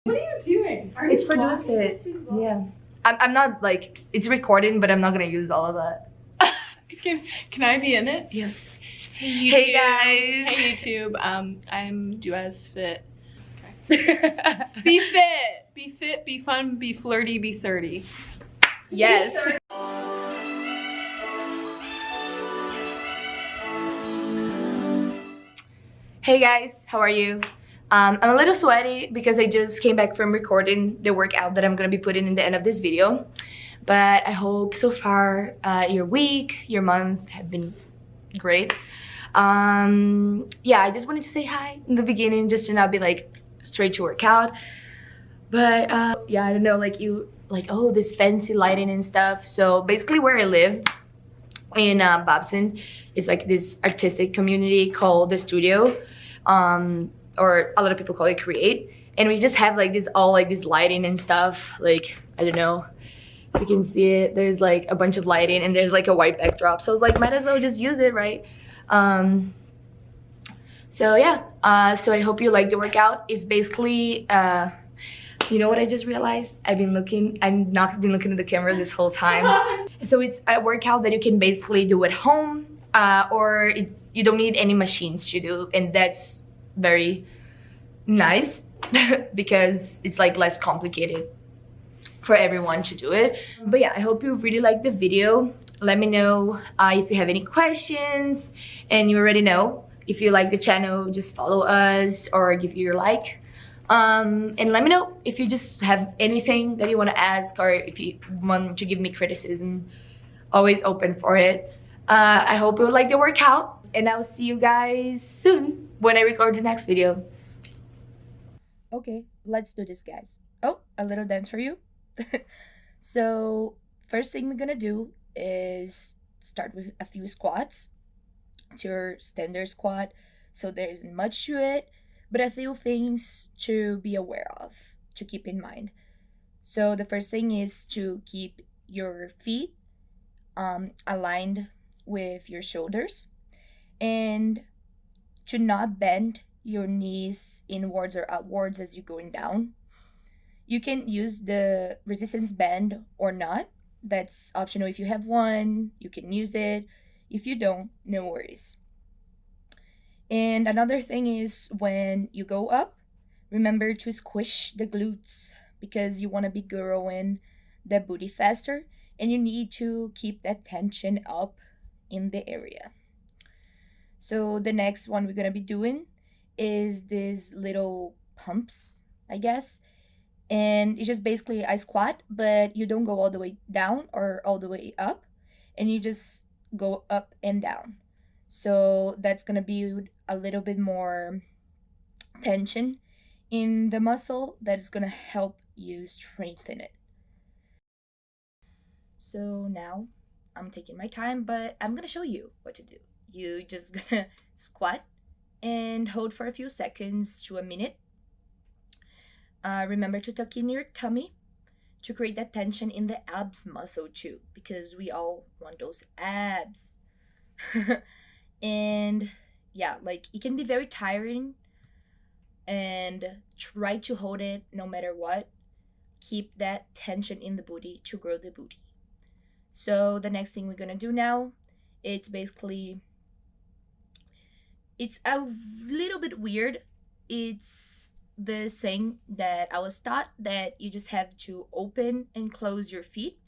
What are you doing? It's for those fit. Yeah. I'm not like, it's recording, but I'm not gonna use all of that. Can I be in it? Yes. Hey, YouTube. Hey guys. Hey YouTube. I'm Duez Fit. Okay. Be fit. Be fit. Be fun. Be flirty. Be 30. Yes. Hey guys, how are you? I'm a little sweaty because I just came back from recording the workout that I'm gonna be putting in the end of this video. But I hope so far your week, your month have been great. Yeah, I just wanted to say hi in the beginning just to not be like straight to workout. But yeah, I don't know, like oh, this fancy lighting and stuff. So basically where I live in Babson, it's like this artistic community called the Studio, or a lot of people call it Create, and we just have like this lighting and stuff. Like, I don't know if you can see it, there's like a bunch of lighting and there's like a white backdrop, so I was like, might as well just use it, right? So yeah, so I hope you like the workout. It's basically you know what I just realized? I've not been looking at the camera this whole time. So it's a workout that you can basically do at home, or you don't need any machines to do, and that's very nice because it's like less complicated for everyone to do it. But yeah, I hope you really like the video. Let me know if you have any questions, and you already know, if you like the channel, just follow us or give your like. And let me know if you just have anything that you want to ask, or if you want to give me criticism. Always open for it. I hope you like the workout, and I'll see you guys soon when I record the next video. Okay, let's do this, guys. Oh, a little dance for you. So first thing we're gonna do is start with a few squats. It's your standard squat, so there isn't much to it, but a few things to be aware of, to keep in mind. So the first thing is to keep your feet aligned with your shoulders, and to not bend your knees inwards or outwards as you're going down. You can use the resistance band or not. That's optional. If you have one, you can use it. If you don't, no worries. And another thing is, when you go up, remember to squish the glutes, because you want to be growing the booty faster, and you need to keep that tension up in the area. So the next one we're going to be doing is these little pumps, I guess. And it's just basically a squat, but you don't go all the way down or all the way up, and you just go up and down. So that's gonna build a little bit more tension in the muscle that is gonna help you strengthen it. So now I'm taking my time, but I'm gonna show you what to do. You just gonna squat and hold for a few seconds to a minute. Remember to tuck in your tummy to create that tension in the abs muscle too, because we all want those abs. And yeah, like, it can be very tiring, and try to hold it no matter what. Keep that tension in the booty to grow the booty. So the next thing we're gonna do now, it's basically, it's a little bit weird. It's this thing that I was taught, that you just have to open and close your feet.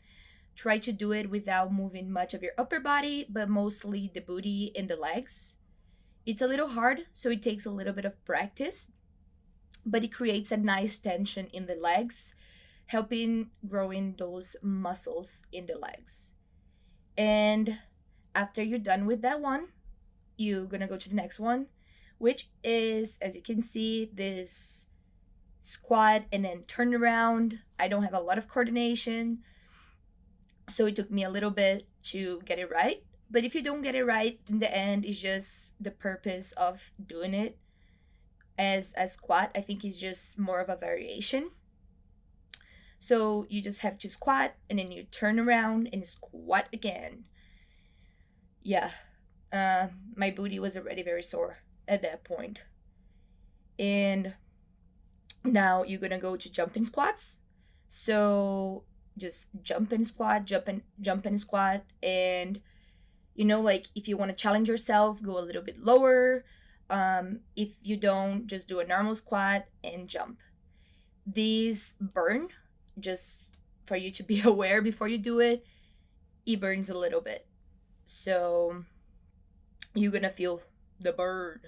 Try to do it without moving much of your upper body, but mostly the booty and the legs. It's a little hard, so it takes a little bit of practice, but it creates a nice tension in the legs, helping growing those muscles in the legs. And after you're done with that one, you're gonna go to the next one, which is, as you can see, this squat and then turn around. I don't have a lot of coordination, so it took me a little bit to get it right. But if you don't get it right, in the end, it's just the purpose of doing it as a squat. I think it's just more of a variation. So you just have to squat, and then you turn around and squat again. Yeah, my booty was already very sore at that point. And Now you're gonna go to jumping squats. So just jump and squat, jump and squat, and you know, like if you want to challenge yourself, go a little bit lower. If you don't, just do a normal squat and jump. These burn, just for you to be aware before you do it. It burns a little bit, so you're gonna feel the burn.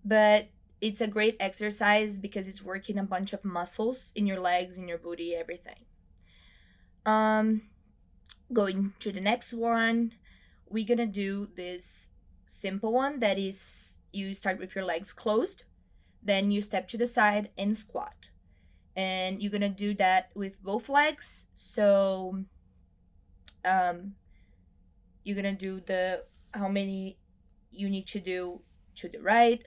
But it's a great exercise because it's working a bunch of muscles in your legs, in your booty, everything. Going to the next one, we're gonna do this simple one that is you start with your legs closed, then you step to the side and squat. And you're gonna do that with both legs. So you're gonna do the how many you need to do to the right,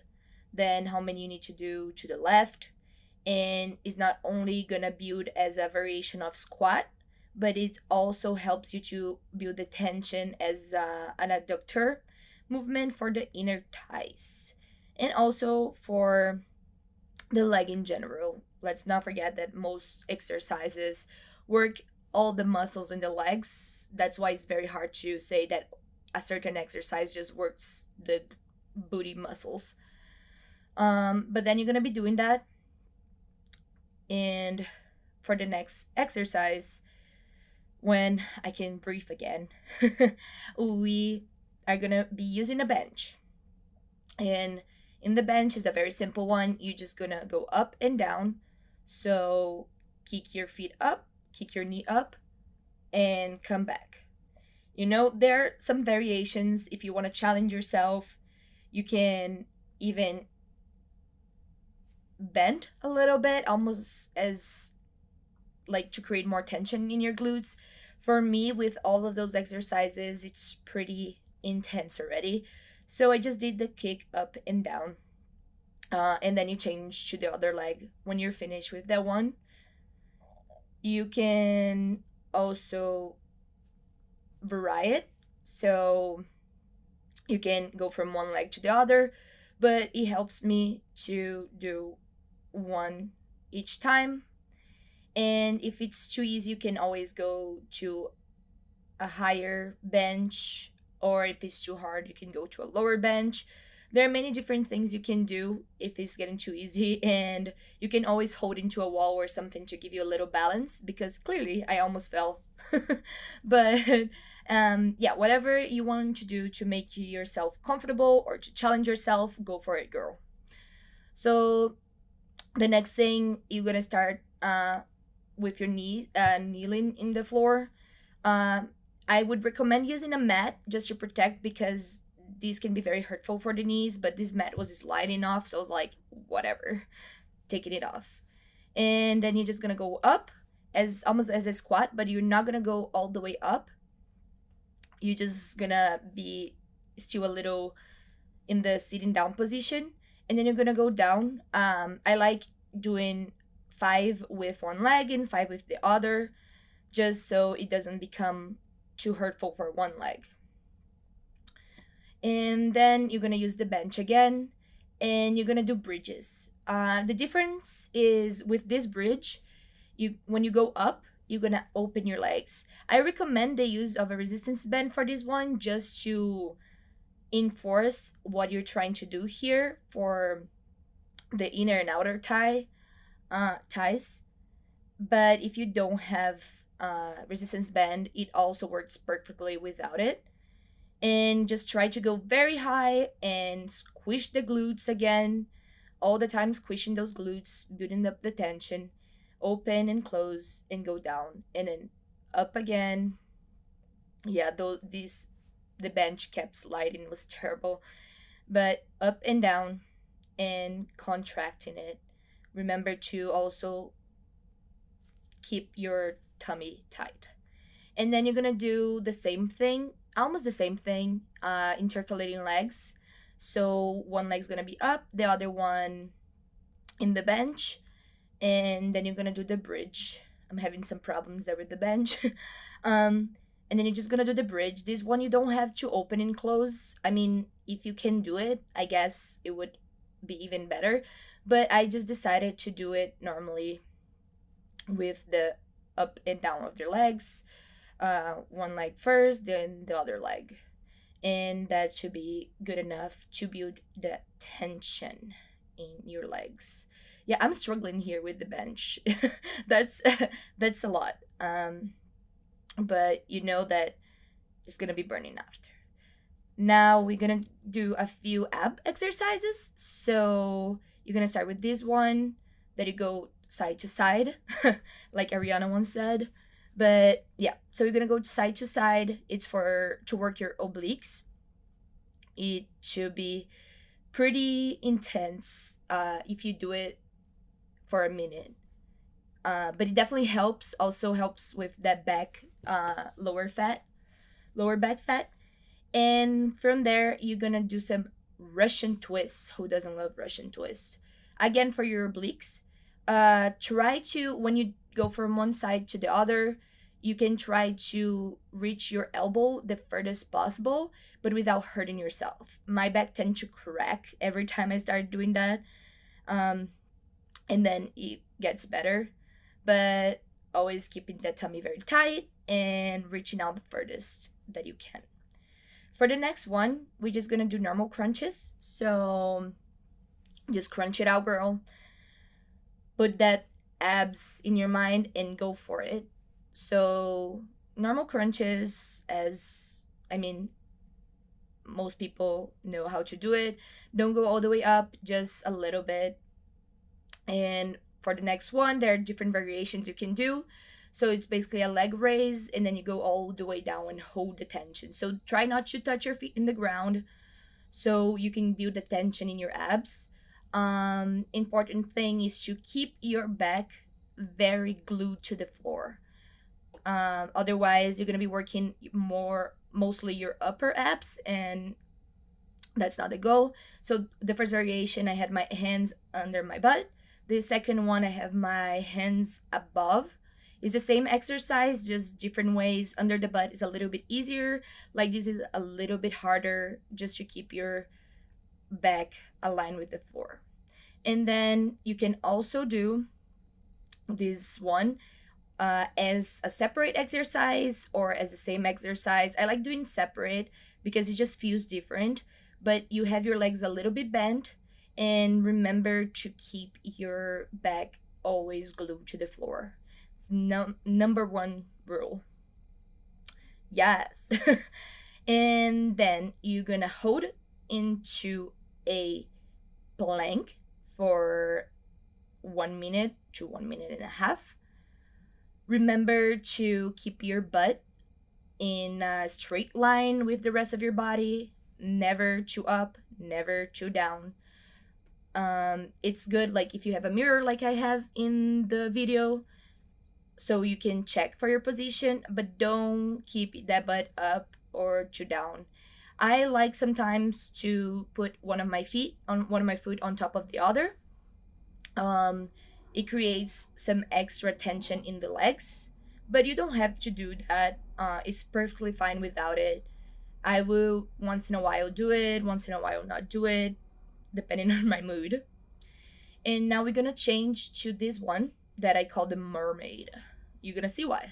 then how many you need to do to the left. And it's not only gonna build as a variation of squat, but it also helps you to build the tension as an adductor movement for the inner thighs and also for the leg in general. Let's not forget that most exercises work all the muscles in the legs. That's why it's very hard to say that a certain exercise just works the booty muscles. But then you're gonna be doing that. And for the next exercise, when I can breathe again, we are gonna be using a bench. And in the bench is a very simple one. You're just gonna go up and down. So kick your feet up, kick your knee up, and come back. You know, there are some variations. If you want to challenge yourself, you can even bend a little bit, almost as like to create more tension in your glutes. For me, with all of those exercises, it's pretty intense already. So I just did the kick up and down. And then you change to the other leg when you're finished with that one. You can also vary it. So you can go from one leg to the other, but it helps me to do one each time. And if it's too easy, you can always go to a higher bench, or if it's too hard, you can go to a lower bench. There are many different things you can do if it's getting too easy, and you can always hold into a wall or something to give you a little balance, because clearly I almost fell. But yeah, whatever you want to do to make yourself comfortable or to challenge yourself, go for it, girl. So the next thing, you're gonna start with your knees kneeling in the floor. I would recommend using a mat just to protect, because these can be very hurtful for the knees, but this mat was sliding off, so I was like, whatever, taking it off. And then you're just gonna go up as almost as a squat, but you're not gonna go all the way up. You're just gonna be still a little in the sitting down position, and then you're gonna go down. I like doing 5 with one leg and 5 with the other, just so it doesn't become too hurtful for one leg. And then you're gonna use the bench again, and you're gonna do bridges. The difference is with this bridge, when you go up, you're gonna open your legs. I recommend the use of a resistance band for this one, just to enforce what you're trying to do here for the inner and outer thighs. But if you don't have resistance band, it also works perfectly without it. And just try to go very high and squish the glutes again, all the time squishing those glutes, building up the tension. Open and close and go down, and then up again. Yeah, though the bench kept sliding, it was terrible. But up and down and contracting it. Remember to also keep your tummy tight. And then you're gonna do the same thing, almost the same thing, intercalating legs. So one leg's gonna be up, the other one in the bench, and then you're gonna do the bridge. I'm having some problems there with the bench. And then you're just gonna do the bridge. This one you don't have to open and close. I mean, if you can do it, I guess it would be even better. but I just decided to do it normally with the up and down of their legs, one leg first, then the other leg, and that should be good enough to build the tension in your legs. Yeah, I'm struggling here with the bench. that's that's a lot. But you know that it's gonna be burning after. Now we're gonna do a few ab exercises. So you're gonna start with this one that you go side to side, like Ariana once said. But yeah, so you're gonna go side to side. It's for to work your obliques. It should be pretty intense if you do it for a minute. But it definitely helps. Also helps with that back, lower back fat. And from there, you're gonna do some Russian twists. Who doesn't love Russian twists? Again, for your obliques, try to, when you go from one side to the other, you can try to reach your elbow the furthest possible, but without hurting yourself. My back tend to crack every time I start doing that, and then it gets better. But always keeping the tummy very tight and reaching out the furthest that you can. For the next one, we're just gonna do normal crunches. So just crunch it out, girl. Put that abs in your mind and go for it. So normal crunches, as I mean, most people know how to do it. Don't go all the way up, just a little bit. And for the next one, there are different variations you can do. So it's basically a leg raise, and then you go all the way down and hold the tension. So try not to touch your feet in the ground so you can build the tension in your abs. Important thing is to keep your back very glued to the floor. Otherwise, you're going to be working mostly your upper abs, and that's not the goal. So the first variation, I had my hands under my butt. The second one, I have my hands above. It's the same exercise, just different ways. Under the butt is a little bit easier. Like this is a little bit harder, just to keep your back aligned with the floor. And then you can also do this one as a separate exercise or as the same exercise. I like doing separate because it just feels different. But you have your legs a little bit bent, and remember to keep your back always glued to the floor. It's number one rule. Yes. And then you're gonna hold into a plank for 1 minute to 1 minute and a half. Remember to keep your butt in a straight line with the rest of your body. Never too up, never too down. It's good, like if you have a mirror like I have in the video, so you can check for your position, but don't keep that butt up or too down. I like sometimes to put one of my foot on top of the other. It creates some extra tension in the legs, but you don't have to do that. It's perfectly fine without it. I will once in a while do it, once in a while not do it, depending on my mood. And now we're gonna change to this one that I call the mermaid. You're gonna see why.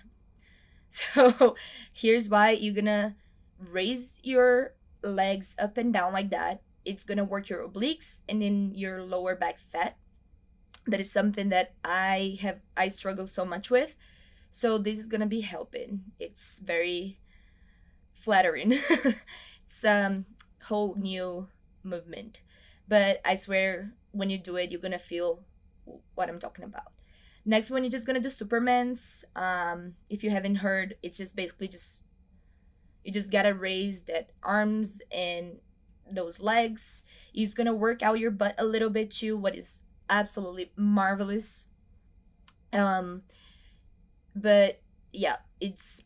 So here's why. You're gonna raise your legs up and down like that. It's gonna work your obliques and then your lower back fat. That is something that I struggle so much with. So this is gonna be helping. It's very flattering. It's a whole new movement. But I swear when you do it, you're gonna feel what I'm talking about. Next one, you're just gonna do Supermans. If you haven't heard, it's just basically you just gotta raise that arms and those legs. You're just gonna work out your butt a little bit too, what is absolutely marvelous. But yeah, it's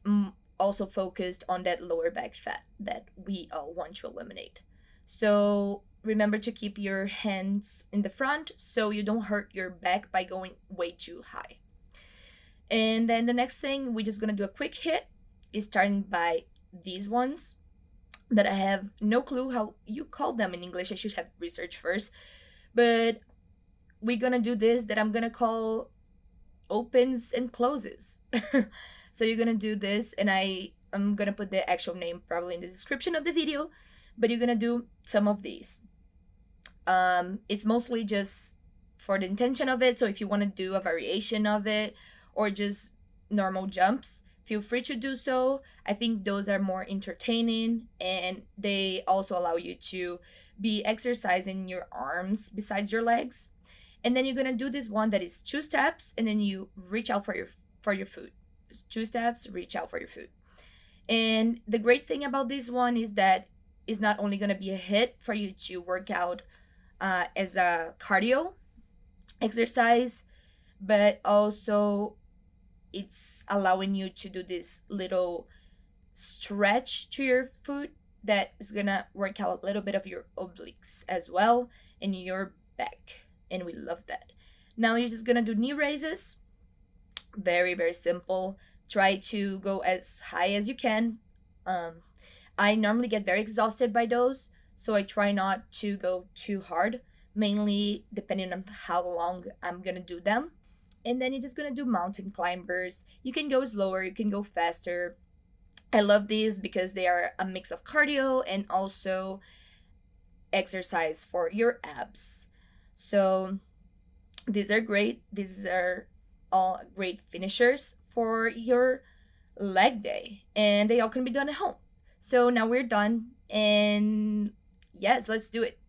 also focused on that lower back fat that we all want to eliminate. So remember to keep your hands in the front so you don't hurt your back by going way too high. And then the next thing, we're just gonna do a quick HIIT. Is starting by these ones that I have no clue how you call them in English. I should have researched first. But we're gonna do this that I'm gonna call opens and closes. So you're gonna do this, and I'm gonna put the actual name probably in the description of the video, but you're gonna do some of these. It's mostly just for the intention of it, so if you want to do a variation of it or just normal jumps, feel free to do so. I think those are more entertaining, and they also allow you to be exercising your arms besides your legs. And then you're gonna do this one that is 2 steps, and then you reach out for your food. Just 2 steps, reach out for your food. And the great thing about this one is that it's not only gonna be a HIIT for you to work out as a cardio exercise, but also it's allowing you to do this little stretch to your foot that is gonna work out a little bit of your obliques as well and your back, and we love that. Now you're just gonna do knee raises. Very, very simple. Try to go as high as you can. I normally get very exhausted by those, so I try not to go too hard, mainly depending on how long I'm gonna do them. And then you're just gonna do mountain climbers. You can go slower, you can go faster. I love these because they are a mix of cardio and also exercise for your abs. So these are great. These are all great finishers for your leg day, and they all can be done at home. So now we're done, and yes, let's do it.